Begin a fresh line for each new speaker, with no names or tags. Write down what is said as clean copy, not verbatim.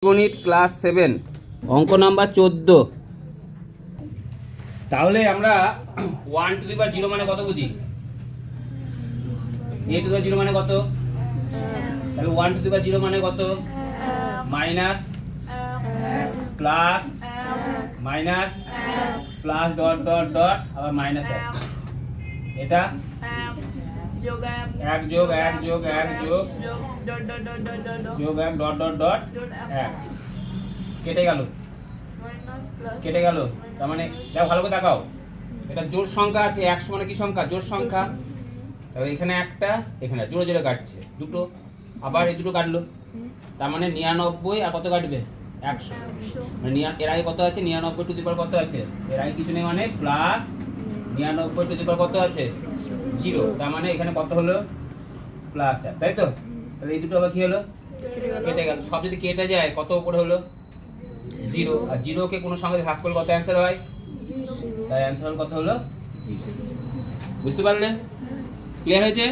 গণিত ক্লাস 7 অঙ্ক নাম্বার 14। তাহলে আমরা 1 টু দি পাওয়ার 0 মানে কত বুঝি? a টু দি পাওয়ার 0 মানে কত? তাহলে 1 টু দি পাওয়ার 0 মানে কত? Minus plus minus plus dot dot dot আবার মাইনাস 1। এটা
যোগ
1 যোগ 1 যোগ 1 যোগ
dot dot dot dot dot
যোগ 1 ডট ডট ডট 1 কেটে গেল
মাইনাস প্লাস
কেটে গেল। তার মানে দেখো ভালো করে দেখাও, এটা জোড় সংখ্যা আছে, 100 মানে কি সংখ্যা? জোড় সংখ্যা। তাহলে এখানে একটা, এখানে জোড়ে জোড়ে কাটছে দুটো, আবার এই দুটো কাটলো, তার মানে 99 আর কত কাটবে? 100। মানে এর আগে কত আছে? 99 টু দি পাওয়ার কত আছে? এর আগে কিছু নেই, মানে প্লাস 99 টু দি পাওয়ার কত আছে? 0। তার মানে এখানে কত হলো? প্লাস 1, তাই তো? তাহলে এই দুটো আবার কি হলো? কেটে গেল। সব যদি কেটে যায় কত উপরে হলো? 0। আর 0 কে কোনো সংখ্যা দিয়ে ভাগ করলে কত অ্যান্সার হয়? তাই অ্যান্সার কত হলো? 0। বুঝতে পারলে? ক্লিয়ার হয়েছে?